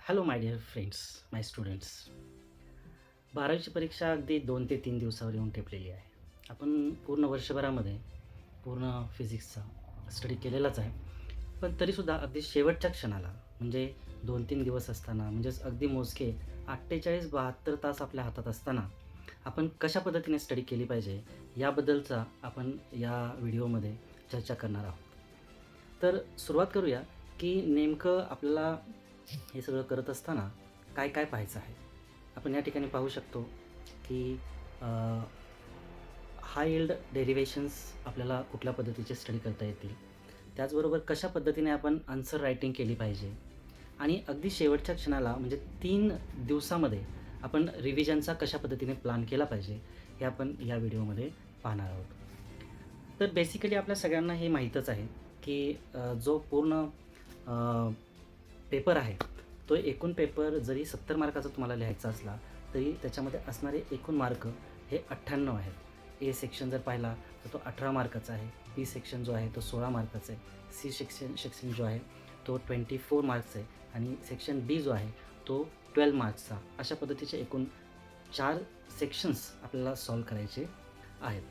Hello my dear friends, my students. 12वीची परीक्षा अगदी 2 ते 3 दिवसावर येऊन ठेपलेली आहे. आपण पूर्ण वर्षभरामध्ये पूर्ण फिजिक्सचा स्टडी केलेलाच आहे. पण तरीसुद्धा अगदी शेवटच्या क्षणाला म्हणजे 2-3 दिवस असताना म्हणजेच अगदी मोजके 48-72 तास आपल्या हातात असताना आपण कशा पद्धतीने स्टडी केली पाहिजे याबद्दलचा आपण या व्हिडिओमध्ये चर्चा करणार आहोत. तर सुरुवात करूया, की नेमकं आपल्याला हे सगळं करत असताना काय-काय पाहायचं आहे. आपण या ठिकाणी पाहू शकतो, की हाय यील्ड डेरिव्हेशन्स आपल्याला कुठल्या पद्धतीचे स्टडी करता येतील. त्याचबरोबर कशा पद्धतीने आपण आन्सर रायटिंग केली पाहिजे आणि अगदी शेवटच्या क्षणाला म्हणजे 3 दिवसामध्ये आपण रिव्हिजनचा कशा पद्धतीने प्लॅन केला पाहिजे, हे आपण या व्हिडिओमध्ये पाहणार आहोत. तर बेसिकली आपल्या सगळ्यांना हे माहीतच आहे, की जो पूर्ण पेपर आहे, तो एकूण पेपर जरी 70 मार्काचा तुम्हाला लिहायचा असला, तरी त्याच्यामध्ये असणारे एकूण मार्क हे 98 आहेत. ए सेक्शन जर पाहिला तर तो 18 मार्काचा आहे. बी सेक्शन जो आहे तो 16 मार्काचा आहे. सी सेक्शन सेक्शन जो आहे तो 24 मार्क्सचा आहे आणि सेक्शन डी जो आहे तो 12 मार्क्सचा. अशा पद्धतीचे एकूण 4 सेक्शन्स आपल्याला सॉल्व्ह करायचे आहेत.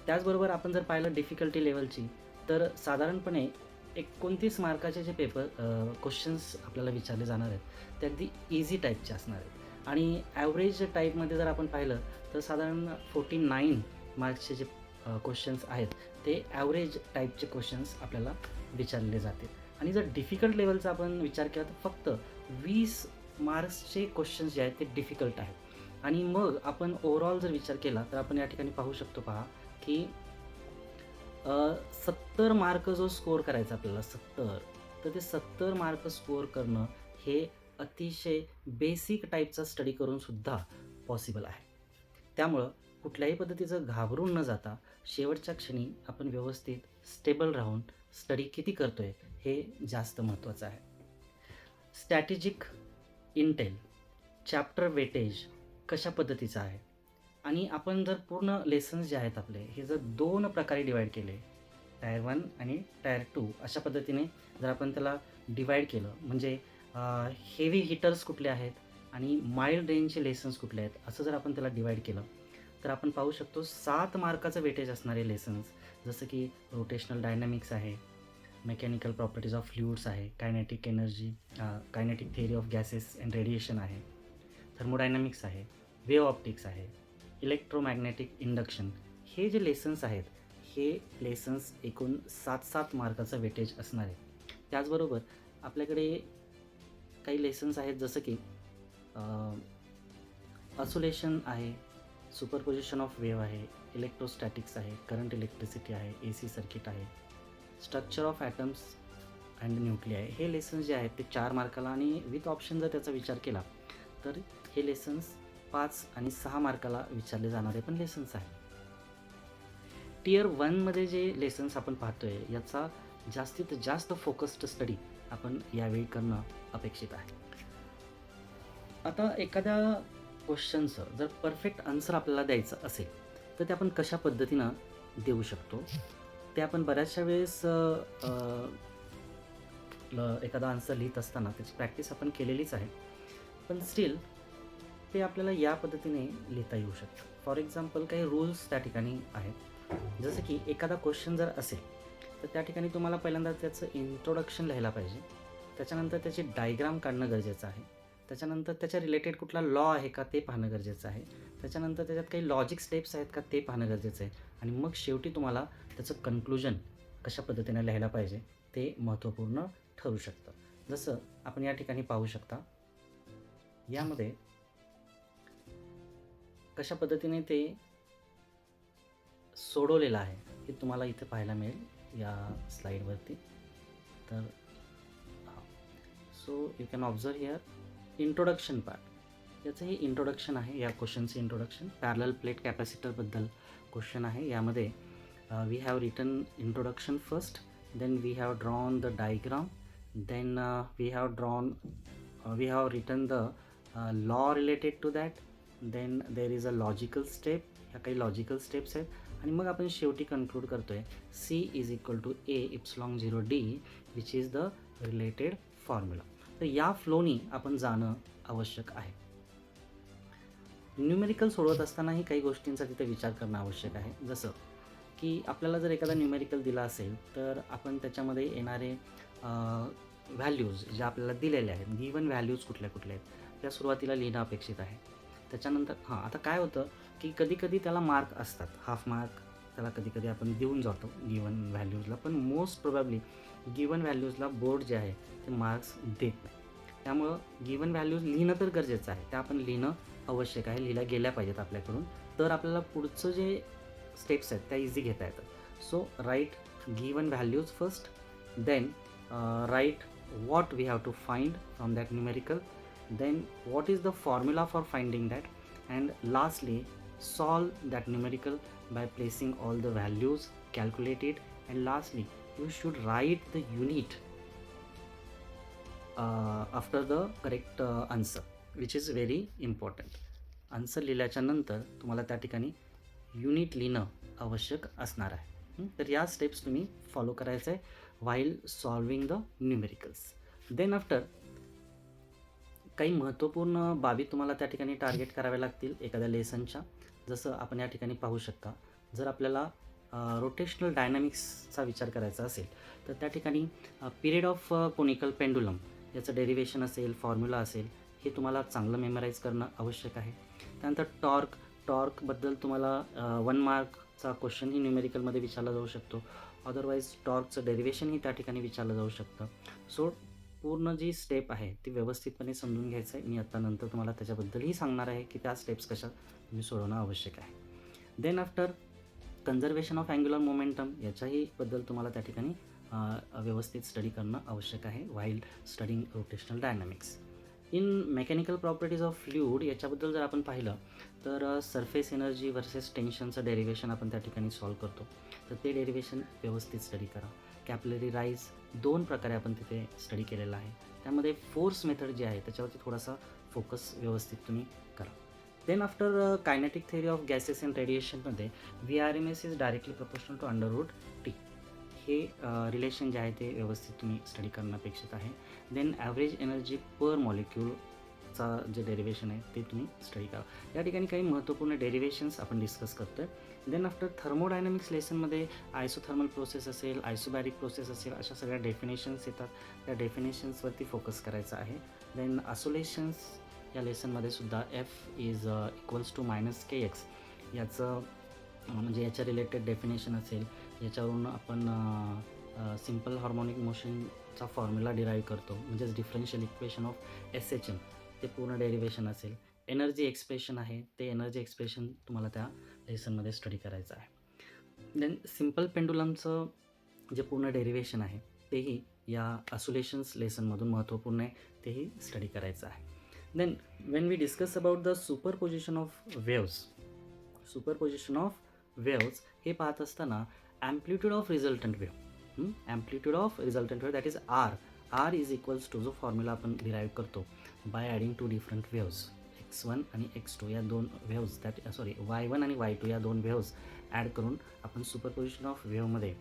त्याचबरोबर आपण जर पाहिलं डिफिकल्टी लेव्हलची, तर साधारणपणे 29 मार्काचे जे क्वेश्चन्स आपल्याला विचारले जाणार आहेत, ते अगदी ईझी टाईपचे असणार आहेत आणि ॲव्हरेज टाईपमध्ये जर आपण पाहिलं तर साधारण 49 मार्क्सचे जे क्वेश्चन्स आहेत, ते ॲव्हरेज टाईपचे क्वेश्चन्स आपल्याला विचारले जातील आणि जर डिफिकल्ट लेव्हलचा आपण विचार केला तर फक्त 20 मार्क्सचे क्वेश्चन्स जे आहेत ते डिफिकल्ट आहेत आणि मग आपण ओव्हरऑल जर विचार केला तर आपण या ठिकाणी पाहू शकतो पहा, की 70 मार्क जो स्कोअर करायचा आपल्याला 70, तर ते 70 मार्क स्कोअर करणं हे अतिशय बेसिक टाईपचा स्टडी करूनसुद्धा पॉसिबल आहे. त्यामुळं कुठल्याही पद्धतीचं घाबरून न जाता शेवटच्या क्षणी आपण व्यवस्थित स्टेबल राहून स्टडी किती करतोय हे जास्त महत्त्वाचं आहे. स्ट्रॅटेजिक इंटेल, चॅप्टर वेटेज कशा पद्धतीचं आहे आणि आपण जर पूर्ण लेसन्स जे आहेत आपले हे जर 2 प्रकारे डिवाईड केले, टायर 1 आणि टायर 2 अशा पद्धतीने जर आपण त्याला डिवाईड केलं म्हणजे हेवी हिटर्स कुठले आहेत आणि माइल्ड रेंजचे लेसन्स कुठले आहेत असं जर आपण त्याला डिवाईड केलं, तर आपण पाहू शकतो 7 मार्काचं वेटेज असणारे लेसन्स जसं की रोटेशनल डायनॅमिक्स आहे, मेकॅनिकल प्रॉपर्टीज ऑफ फ्लुइड्स आहे, kinetic energy, kinetic theory of gases and radiation आहे, थर्मोडायनॅमिक्स आहे, वेव्ह ऑप्टिक्स आहे, इलेक्ट्रोमॅग्नेटिक इंडक्शन. हे जे लेसन्स आहेत, हे लेसन्स एकूण 7-7 मार्काचं वेटेज असणार आहे. त्याचबरोबर आपल्याकडे काही लेसन्स आहेत जसं की असोलेशन आहे, सुपरपोजिशन ऑफ वेव्ह आहे, इलेक्ट्रोस्टॅटिक्स आहे, करंट इलेक्ट्रिसिटी आहे, AC सर्किट आहे, structure of atoms and nuclei आहे. हे लेसन्स जे आहेत ते 4 मार्काला आणि विथ ऑप्शन जर त्याचा विचार केला तर हे लेसन्स 5 आणि 6 मार्काला विचारले जाणारे पण लेसन्स आहेत. टियर 1मध्ये जे लेसन्स आपण पाहतोय याचा जास्तीत जास्त फोकस्ड स्टडी आपण यावेळी करणं अपेक्षित आहे. आता एखाद्या क्वेश्चनचं जर परफेक्ट आन्सर आपल्याला द्यायचं असेल तर ते आपण कशा पद्धतीनं देऊ शकतो, ते आपण बऱ्याचशा वेळेस एखादा आन्सर लिहित असताना त्याची प्रॅक्टिस आपण केलेलीच आहे. पण स्टील ते आपल्याला या पद्धतीने लिहिता येऊ शकतं. फॉर एक्झाम्पल काही रूल्स त्या ठिकाणी आहेत. जसं की एखादा क्वेश्चन जर असेल तर त्या ठिकाणी तुम्हाला पहिल्यांदा त्याचं इंट्रोडक्शन लिहायला पाहिजे. त्याच्यानंतर त्याची डायग्राम काढणं गरजेचं आहे. त्याच्यानंतर त्याच्या रिलेटेड कुठला लॉ आहे का ते पाहणं गरजेचं आहे. त्याच्यानंतर त्याच्यात काही लॉजिक स्टेप्स आहेत का ते पाहणं गरजेचं आहे आणि मग शेवटी तुम्हाला त्याचं कन्क्लुजन कशा पद्धतीने लिहायला पाहिजे ते महत्त्वपूर्ण ठरू शकतं. जसं आपण या ठिकाणी पाहू शकता, यामध्ये कशा पद्धतीने ते सोडवलेलं आहे हे तुम्हाला इथे पाहायला मिळेल या स्लाईडवरती. तर हां, so you can observe here introduction part. याचं हे इंट्रोडक्शन आहे, या क्वेश्चनचं इंट्रोडक्शन. पॅरलल प्लेट कॅपॅसिटरबद्दल क्वेश्चन आहे. यामध्ये we have written introduction first, then we have drawn the diagram, then we have written the law related to that, then there is a logical step. ह्या काही logical steps आहेत आणि मग आपण शेवटी कन्क्लूड करतोय C = A ε0D which is the related formula. तर या फ्लोनी आपण जाणं आवश्यक आहे. न्यूमेरिकल सोडवत असतानाही काही गोष्टींचा तिथे विचार करणं आवश्यक आहे. जसं की आपल्याला जर एखादा न्यूमेरिकल दिला असेल, तर आपण त्याच्यामध्ये येणारे व्हॅल्यूज ज्या आपल्याला दिलेल्या आहेत, गिवन व्हॅल्यूज कुठल्या-कुठल्या आहेत, त्या सुरुवातीला लिहिणं अपेक्षित आहे. त्याच्यानंतर आता काय होतं, की कधी-कधी त्याला मार्क असतात. हाफ मार्क त्याला कधी-कधी आपण देऊन जातो गिवन व्हॅल्यूजला, पण मोस्ट प्रोबॅबली गिवन व्हॅल्यूजला बोर्ड जे आहे ते मार्क्स देत नाही. त्यामुळं गिवन व्हॅल्यूज लिहिणं तर गरजेचं आहे. त्या आपण लिहिणं आवश्यक आहे, लिहिल्या गेल्या पाहिजेत आपल्याकडून. तर आपल्याला पुढचं जे स्टेप्स आहेत त्या इझी घेता येतात. So write given values first, then write what we have to find from that numerical, then what is the formula for finding that, and lastly solve that numerical by placing all the values, calculate it, and lastly you should write the unit after the correct answer, which is very important. Answer लिहिल्याच्या नंतर तुम्हाला त्या ठिकाणी unit लिहिणं आवश्यक असणार आहे. तर या स्टेप्स तुम्ही फॉलो करायचं आहे while solving the numericals. Then after काही महत्त्वपूर्ण बाबी तुम्हाला त्या ठिकाणी टार्गेट कराव्या लागतील एखाद्या लेसनच्या. जसं आपण या ठिकाणी पाहू शकता, जर आपल्याला रोटेशनल डायनॅमिक्सचा विचार करायचा असेल, तर त्या ठिकाणी पिरियड ऑफ कोनिकल पेंडुलम याचं डेरिवेशन असेल, फॉर्म्युला असेल, हे तुम्हाला चांगलं मेमराईज करणं आवश्यक आहे. त्यानंतर टॉर्कबद्दल तुम्हाला 1 मार्कचा क्वेश्चनही न्यूमेरिकलमध्ये विचारला जाऊ शकतो. अदरवाईज टॉर्कचं डेरिवेशनही त्या ठिकाणी विचारलं जाऊ शकतं. सो पूर्ण जी स्टेप आहे ती व्यवस्थितपणे समजून घ्यायचं आहे. मी आत्ता नंतर तुम्हाला त्याच्याबद्दलही सांगणार आहे की त्या स्टेप्स कशा तुम्ही सोडवणं आवश्यक आहे. Then after conservation of angular momentum याच्याही बद्दल तुम्हाला त्या ठिकाणी व्यवस्थित स्टडी करणं आवश्यक आहे while studying rotational dynamics. In mechanical properties of fluid याच्याबद्दल जर आपण पाहिलं, तर सरफेस एनर्जी वर्सेस टेन्शनचं डेरिवेशन आपण त्या ठिकाणी सॉल्व करतो. तर ते डेरिवेशन व्यवस्थित स्टडी करा. कॅपिलरी राईज 2 प्रकारे आपण तिथे स्टडी केलेला आहे. त्यामध्ये फोर्स मेथड जी आहे त्याच्यावरती थोडासा फोकस व्यवस्थित तुम्ही करा. Then after kinetic theory of gases and रेडिएशनमध्ये VRMS is directly proportional to √T हे रिलेशन जे आहे ते व्यवस्थित तुम्ही स्टडी करणं अपेक्षित आहे. देन ॲव्हरेज एनर्जी पर मॉलिक्यूलचा जे डेरिवेशन आहे ते तुम्ही स्टडी करा. या ठिकाणी काही महत्त्वपूर्ण डेरिवेशन्स आपण डिस्कस करतो आहे. देन आफ्टर थर्मोडायनॅमिक्स लेसनमध्ये आयसोथर्मल प्रोसेस असेल, आयसोबॅरिक प्रोसेस असेल, अशा सगळ्या डेफिनेशन्स येतात. त्या डेफिनेशन्सवरती फोकस करायचा आहे. देन आसोलेशन्स या लेसनमध्ये सुद्धा F is equals to -kx याचं म्हणजे याच्या रिलेटेड डेफिनेशन असेल. याच्यावरून आपण सिम्पल हार्मोनिक मोशनचा फॉर्म्युला डिराईव्ह करतो, म्हणजेच डिफरन्शियल इक्वेशन ऑफ SHM ते पूर्ण डेरिवेशन असेल. एनर्जी एक्सप्रेशन आहे, ते एनर्जी एक्सप्रेशन तुम्हाला त्या लेसनमध्ये स्टडी करायचं आहे. देन सिम्पल पेंडुलमचं जे पूर्ण डेरिवेशन आहे तेही या आसोलेशन्स लेसनमधून महत्त्वपूर्ण आहे, तेही स्टडी करायचं आहे. Then when we discuss about the superposition of waves हे पाहत असताना amplitude of resultant wave that is R is equals to जो फॉर्म्युला आपण डिराईव्ह करतो by adding 2 different waves X1 आणि X2 या 2 वेव्स Y1 आणि Y2 या 2 वेव्स ॲड करून आपण सुपरपोजिशन ऑफ वेव्हमध्ये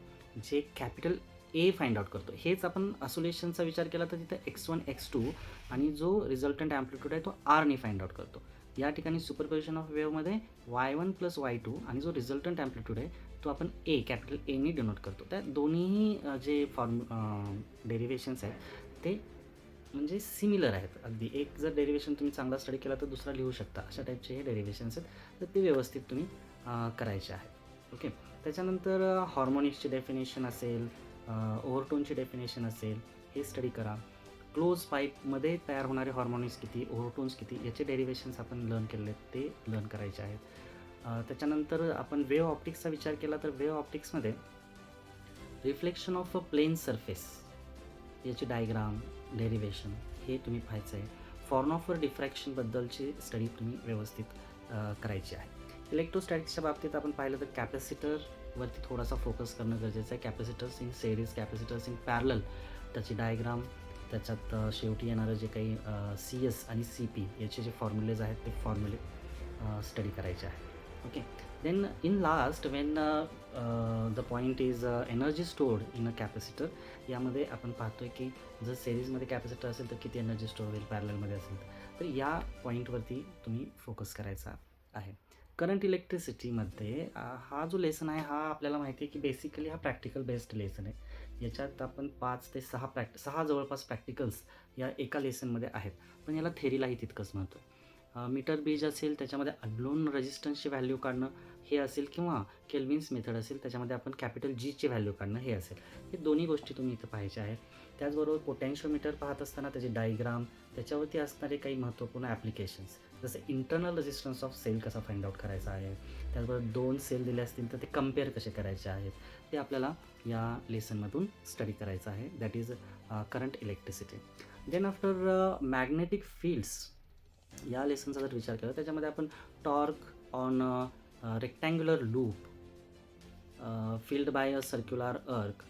जे कॅपिटल A फाइंड आउट करतो. हेच आपण आसोलेशनचा विचार केला तर तिथं X1 X2 आणि जो रिझल्टंट ॲम्प्लिट्यूड आहे तो Rने फाइंड आउट करतो. या ठिकाणी सुपरपोजिशन ऑफ वेव्हमध्ये Y1 + Y2 आणि जो रिझल्टंट ॲम्प्लिट्यूड आहे तो आपण कॅपिटल Aने डिनोट करतो. त्या दोन्हीही जे डेरिवेशन्स आहेत ते म्हणजे सिमिलर आहेत अगदी. एक जर डेरिवेशन तुम्ही चांगला स्टडी केला तर दुसरा लिहू शकता, अशा टाईपचे हे डेरिवेशन्स आहेत. तर ते व्यवस्थित तुम्ही करायचे आहेत. ओके. त्याच्यानंतर हार्मोनिक्सची डेफिनेशन असेल, ओव्हरटोनची डेफिनेशन असेल, हे स्टडी करा. क्लोज पाईपमध्ये तयार होणारे हार्मोनिक्स किती, ओव्हरटोन्स किती याचे डेरिवेशन्स आपण लर्न केले आहेत ते लर्न करायचे आहेत. त्याच्यानंतर आपण वेव्ह ऑप्टिक्सचा विचार केला तर वेव्ह ऑप्टिक्समध्ये reflection of a plane surface याची डायग्राम, डेरिवेशन हे तुम्ही पाहायचं आहे. फॉर्नॉफर डिफ्रॅक्शनबद्दलची स्टडी तुम्ही व्यवस्थित करायची आहे. इलेक्ट्रोस्टॅटिक्सच्या बाबतीत आपण पाहिलं तर कॅपॅसिटरवरती थोडासा फोकस करणं गरजेचं आहे. Capacitors in series, capacitors in parallel, त्याची डायग्राम, त्याच्यात शेवटी येणारं जे काही CS आणि CP याचे जे फॉर्म्युलेज आहेत ते फॉर्म्युले स्टडी करायचे आहे. Okay. Then in last, when the point is energy stored in a capacitor, यामध्ये आपण पाहतोय की जर सिरीजमध्ये कॅपॅसिटर असेल तर किती एनर्जी स्टोअर होईल, पॅरललमध्ये असेल तर या पॉईंटवरती तुम्ही फोकस करायचा आहे. करंट इलेक्ट्रिसिटीमध्ये हा जो लेसन आहे हा आपल्याला माहिती आहे की बेसिकली हा प्रॅक्टिकल बेस्ड लेसन आहे. याच्यात आपण 5 ते 6 जवळपास प्रॅक्टिकल्स या एका लेसनमध्ये आहेत, पण याला थेरीलाही तितकंच महत्त्व आहे. मीटर बेज असेल त्याच्यामध्ये अननोन रेजिस्टन्सची व्हॅल्यू काढणं हे असेल, किंवा केल्विन्स मेथड असेल त्याच्यामध्ये आपण कॅपिटल जीची व्हॅल्यू काढणं हे असेल. हे दोन्ही गोष्टी तुम्ही इथं पाहायच्या आहेत. त्याचबरोबर पोटॅन्शिओमीटर पाहत असताना त्याचे डायग्राम, त्याच्यावरती असणारे काही महत्त्वपूर्ण ॲप्लिकेशन्स, जसं इंटरनल रेजिस्टन्स ऑफ सेल कसा फाइंड आउट करायचा आहे, त्याचबरोबर 2 सेल दिले असतील तर ते कम्पेअर कसे करायचे आहेत, ते आपल्याला या लेसनमधून स्टडी करायचं आहे. That is current electricity. Then after magnetic fields या लेसनचा जर विचार केला त्याच्यामध्ये आपण torque on rectangular loop, field by a circular arc,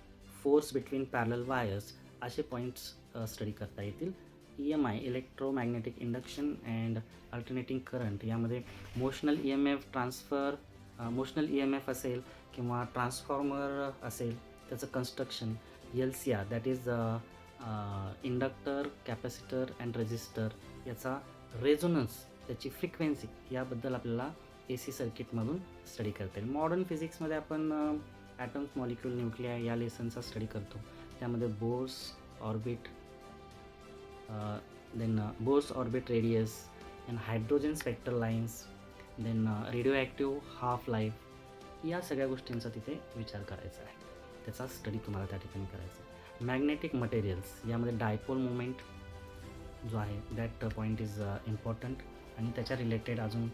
force between parallel wires असे पॉईंट्स स्टडी करता येतील. EMI electromagnetic induction and alternating current, यामध्ये motional EMF transfer, motional EMF असेल किंवा ट्रान्सफॉर्मर असेल त्याचं construction, LCR that is inductor, capacitor and resistor, याचा resonance, त्याची फ्रिक्वेन्सी याबद्दल आपल्याला AC सर्किटमधून स्टडी करता येईल. मॉडर्न फिजिक्समध्ये आपण ॲटम्स, मॉलिक्यूल, न्यूक्लिया या लेसनचा स्टडी करतो. त्यामध्ये Bohr's orbit, then Bohr's orbit radius, then hydrogen spectral lines, then radioactive half life, या सगळ्या गोष्टींचा तिथे विचार करायचा आहे. त्याचा स्टडी तुम्हाला त्या ठिकाणी करायचा आहे. मॅग्नेटिक मटेरियल्स, यामध्ये डायपोल मुवमेंट जो आहे दॅट पॉईंट इज इम्पॉर्टंट, आणि त्याच्या रिलेटेड अजून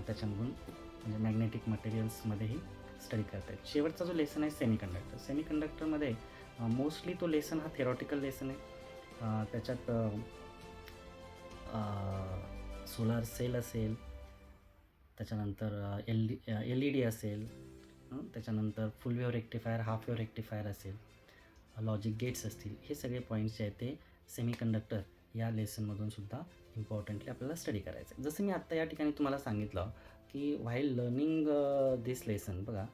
त्याच्यामधून म्हणजे मॅग्नेटिक मटेरियल्समध्येही स्टडी करता येईल. शेवटचा जो लेसन आहे सेमीकंडक्टर. सेमीकंडक्टरमध्ये मोस्टली तो लेसन हा थेरॉटिकल लेसन आहे. त्याच्यात सोलार सेल असेल, त्याच्यानंतर LED असेल, त्याच्यानंतर फुल wave rectifier, half wave rectifier असेल, लॉजिक गेट्स असतील. हे सगळे पॉईंट्स जे आहेत ते सेमीकंडक्टर या लेसनमधून सुद्धा इम्पॉर्टंटली आपल्याला स्टडी करायचं आहे. जसं मी आत्ता या ठिकाणी तुम्हाला सांगितलं की व्हाईल लर्निंग दिस लेसन, बघा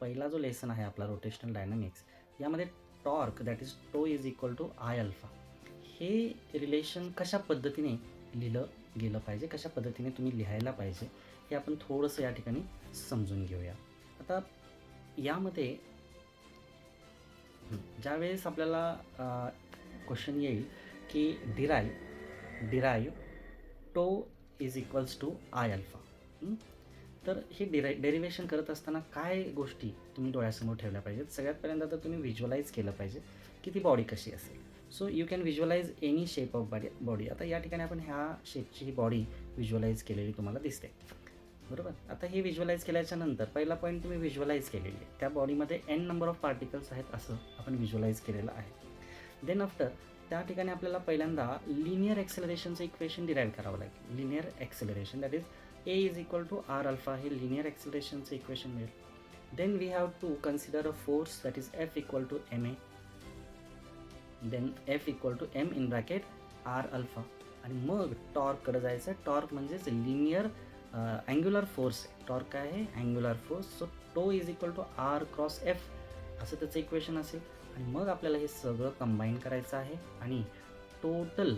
पहिला जो लेसन आहे आपला रोटेशनल डायनामिक्स, यामध्ये torque that is tau is equal to I alpha, हे रिलेशन कशा पद्धतीने लिहिलं गेलं पाहिजे, कशा पद्धतीने तुम्ही लिहायला पाहिजे, हे आपण थोडंसं या ठिकाणी समजून घेऊया. आता यामध्ये ज्यावेळेस आपल्याला क्वेश्चन येईल की derive tau is equals to I alpha, तर हे डेरिवेशन करत असताना काय गोष्टी तुम्ही डोळ्यासमोर ठेवल्या पाहिजेत. सगळ्यात पहिल्यांदा तर तुम्ही व्हिज्युअलाइज केलं पाहिजे की ती बॉडी कशी असेल. So you can visualise any shape of body. आता या ठिकाणी आपण ह्या शेपची ही बॉडी व्हिज्युअलाइज केलेली तुम्हाला दिसते, बरोबर. आता हे व्हिज्युअलाइज केल्याच्या नंतर पहिला पॉईंट तुम्ही व्हिज्युअलाइज केलेली आहे, त्या बॉडीमध्ये n नंबर ऑफ पार्टिकल्स आहेत असं आपण व्हिज्युअलाइज केलेलं आहे. देन आफ्टर त्या ठिकाणी आपल्याला पहिल्यांदा लिनियर ॲक्सेलरेशनचं इक्वेशन डिराईव्ह करावं लागेल. Linear acceleration that is A is equal to R alpha, हे लिनियर ॲक्सेलरेशनचं इक्वेशन मिळेल. Then we have to consider a force that is F equal to MA, then F equal to M in bracket R alpha, आणि मग टॉर्ककडे जायचं. Torque म्हणजेच linear angular force आहे. Torque काय आहे? Angular force. So tau is equal to R cross F असं त्याचं इक्वेशन असेल, आणि मग आपल्याला हे सगळं कंबाईन करायचं आहे, आणि टोटल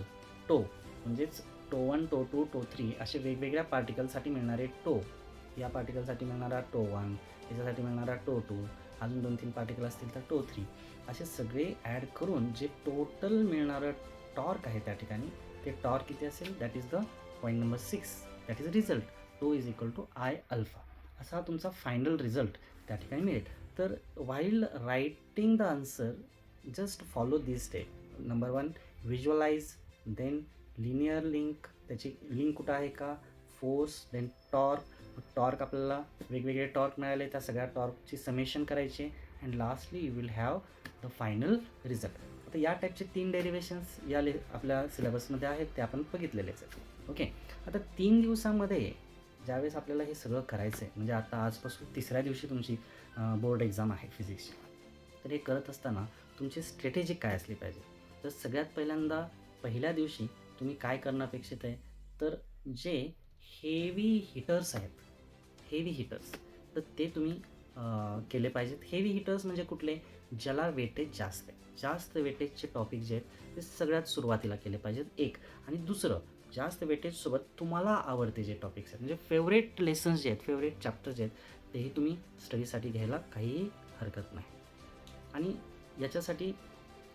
टो म्हणजेच टो 1, टो 2, टो 3 असे वेगवेगळ्या पार्टिकलसाठी मिळणारे टो, या पार्टिकलसाठी मिळणारा टो 1, याच्यासाठी मिळणारा टो 2, अजून 2-3 पार्टिकल असतील तर टो 3, असे सगळे ॲड करून जे टोटल मिळणारं टॉर्क आहे त्या ठिकाणी, ते टॉर्क किती असेल? That is the point number 6, that is result. Tau is equal to I alpha, असा तुमचा फायनल रिझल्ट त्या ठिकाणी मिळेल. तर while writing the answer just follow this step. Number 1 visualize, then linear link, त्याची लिंक कुठं आहे का, फोर्स, देन टॉर्क आपल्याला वेगवेगळे टॉर्क मिळाले, त्या सगळ्या टॉर्कची समेशन करायची, and lastly you will have the final result. आता या टाईपचे 3 डेरिवेशन्स या आपल्या सिलेबसमध्ये आहेत, ते आपण बघितलेलेच आहेत. ओके, आता 3 दिवसामध्ये ज्यावेळेस आपल्याला हे सगळं करायचं आहे, म्हणजे आता आजपासून 3ऱ्या दिवशी तुमची बोर्ड एक्झाम आहे फिजिक्सची, तर हे करत असताना तुमची स्ट्रॅटेजी काय असली पाहिजे. तर सगळ्यात पहिल्यांदा पहिल्या दिवशी तुम्ही काय करणं अपेक्षित आहे, तर जे हेवी हिटर्स आहेत, हेवी हिटर्स तर ते तुम्ही केले पाहिजेत. हेवी हिटर्स म्हणजे कुठले? ज्याला वेटेज जास्त आहे. जास्त वेटेजचे टॉपिक जे आहेत ते सगळ्यात सुरुवातीला केले पाहिजेत एक. आणि दुसरं, जास्त वेटेजसोबत तुम्हाला आवडते जे टॉपिक्स आहेत म्हणजे फेवरेट लेसन्स जे आहेत, फेवरेट चॅप्टर जे आहेत तेही तुम्ही स्टडीसाठी घ्यायला काहीही हरकत नाही. आणि याच्यासाठी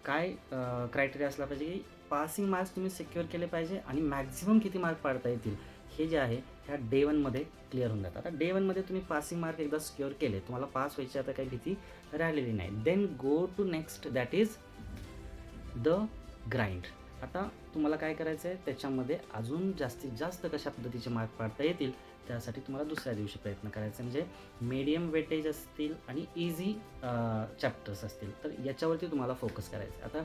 काय क्रायटेरिया असला पाहिजे की पासिंग मार्क्स तुम्ही सिक्युअर केले पाहिजे आणि मॅक्झिमम किती मार्क पाडता येतील हे जे आहे ह्या डे 1मध्ये क्लिअर होऊन जातात. आता डे 1मध्ये तुम्ही पासिंग मार्क एकदा सिक्युअर केले, तुम्हाला पास व्हायची आता काही भीती राहिलेली नाही. Then go to next, that is the grind. आता तुम्हाला काय करायचं आहे, त्याच्यामध्ये अजून जास्तीत जास्त कशा पद्धतीचे मार्क पाडता येतील त्यासाठी तुम्हाला दुसऱ्या दिवशी प्रयत्न करायचा. म्हणजे मीडियम वेटेज असतील आणि इझी चॅप्टर्स असतील तर याच्यावरती तुम्हाला फोकस करायचं. आता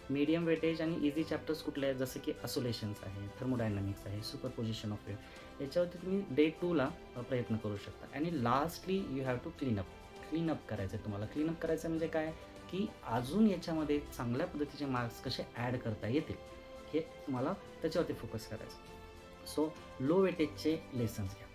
मीडियम वेटेज आणि इझी चॅप्टर्स कुठले आहेत, जसं की असोलेशन्स आहे, थर्मोडायनामिक्स आहे, सुपरपोजिशन ऑफ वेव्ह, याच्यावरती तुम्ही डे 2ला प्रयत्न करू शकता. आणि lastly you have to cleanup करायचं आहे तुम्हाला. क्लीनअप करायचं म्हणजे काय की अजून याच्यामध्ये चांगल्या पद्धतीचे मार्क्स कसे ॲड करता येतील हे तुम्हाला त्याच्यावरती फोकस करायचं. सो लो वेटेजचे लेसन्स घ्या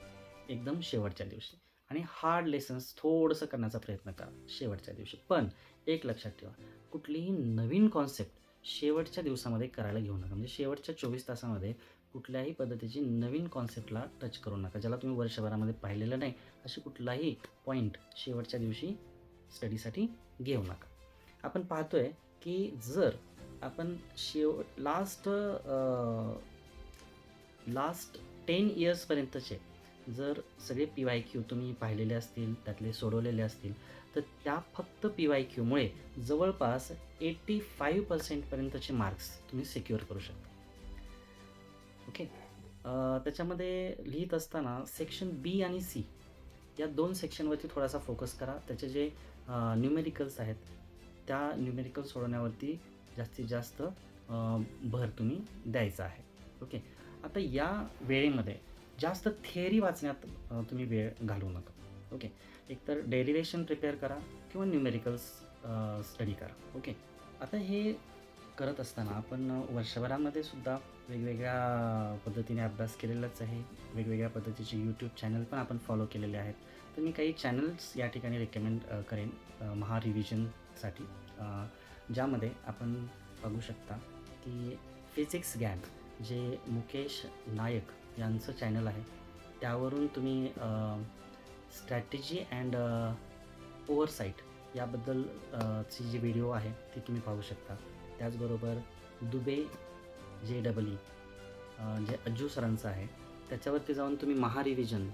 एकदम शेवटच्या दिवशी आणि हार्ड लेसन्स थोडंसं करण्याचा प्रयत्न करा शेवटच्या दिवशी. पण एक लक्षात ठेवा, कुठलीही नवीन कॉन्सेप्ट शेवटच्या दिवसामध्ये करायला घेऊ नका. म्हणजे शेवटच्या 24 तासामध्ये कुठल्याही पद्धतीची नवीन कॉन्सेप्टला टच करू नका. ज्याला तुम्ही वर्षभरामध्ये पाहिलेलं नाही अशी कुठलाही पॉईंट शेवटच्या दिवशी स्टडीसाठी घेऊ नका. आपण पाहतोय की जर आपण लास्ट 10 इयर्सपर्यंतचे जर सगळे PYQ तुम्ही पाहिलेले असतील, त्यातले सोडवलेले असतील, तर त्या फक्त PYQमुळे जवळपास 85% मार्क्स तुम्ही सिक्युअर करू शकता. ओके. त्याच्यामध्ये लिहित असताना सेक्शन बी आणि सी या 2 सेक्शनवरती थोडासा फोकस करा. त्याचे जे न्यूमेरिकल्स आहेत त्या न्यूमेरिकल सोडवण्यावरती जास्तीत जास्त भर तुम्ही द्यायचा आहे. ओके. आता या वेळेमध्ये जास्त थिअरी वाचण्यात तुम्ही वेळ घालवू नका. ओके. एकतर डेरिव्हेशन प्रिपेअर करा किंवा न्यूमेरिकल्स स्टडी करा. ओके. आता हे करत असताना आपण वर्षभरामध्ये सुद्धा वेगवेगळ्या पद्धतीने अभ्यास केलेलाच आहे. वेगवेगळ्या पद्धतीचे यूट्यूब चॅनल पण आपण फॉलो केलेले आहेत. तर मी काही चॅनल्स या ठिकाणी रेकमेंड करेन महारिव्हिजनसाठी, ज्यामध्ये आपण बघू शकता की फिजिक्स गॅन जे मुकेश नायक यांचं चॅनल आहे त्यावरून तुम्ही स्ट्रॅटेजी अँड ओव्हरसाईट याबद्दल ची जी व्हिडिओ आहे ती तुम्ही पाहू शकता. त्याचबरोबर दुबे JEE जे अज्जू सरांचं आहे त्याच्यावरती जाऊन तुम्ही महारिव्हिजन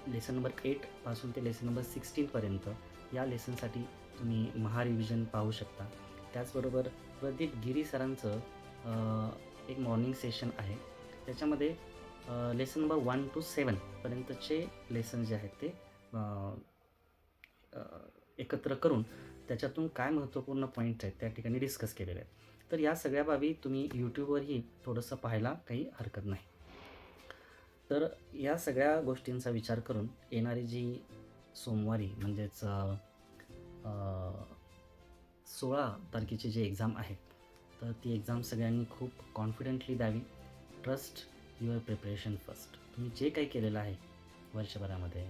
लेसन नंबर 8 पासून ते लेसन नंबर 16पर्यंत या लेसनसाठी तुम्ही महारिव्हिजन पाहू शकता. त्याचबरोबर प्रदीप गिरी सरांचं एक मॉर्निंग सेशन आहे त्याच्यामध्ये लेसन नंबर 1 to 7 पर्यंतचे लेसन जे आहेत ते एकत्र करून त्याच्यातून काय महत्त्वपूर्ण पॉईंट्स आहेत त्या ठिकाणी डिस्कस केलेले आहेत. तर या सगळ्या बाबी तुम्ही यूट्यूबवरही थोडंसं पाहायला काही हरकत नाही. तर या सगळ्या गोष्टींचा विचार करून येणारी जी सोमवारी म्हणजेच 16 तारखेची जी एक्झाम आहे तर ती एक्झाम सगळ्यांनी खूप कॉन्फिडेंटली द्यावी. Trust your preparation first. तुम्ही जे काही केलेलं आहे वर्षभरामध्ये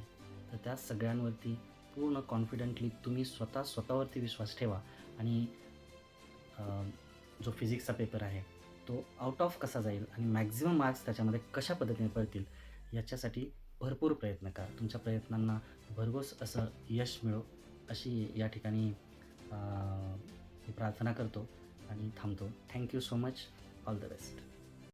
तर त्या सगळ्यांवरती पूर्ण कॉन्फिडेंटली तुम्ही स्वतःवरती विश्वास ठेवा आणि जो फिजिक्सचा पेपर आहे तो आउट ऑफ कसा जाईल आणि मॅक्झिमम मार्क्स त्याच्यामध्ये कशा पद्धतीने पडतील याच्यासाठी भरपूर प्रयत्न करा. तुमच्या प्रयत्नांना भरघोस असं यश मिळो अशी या ठिकाणी मी प्रार्थना करतो आणि थांबतो. Thank you so much. All the best.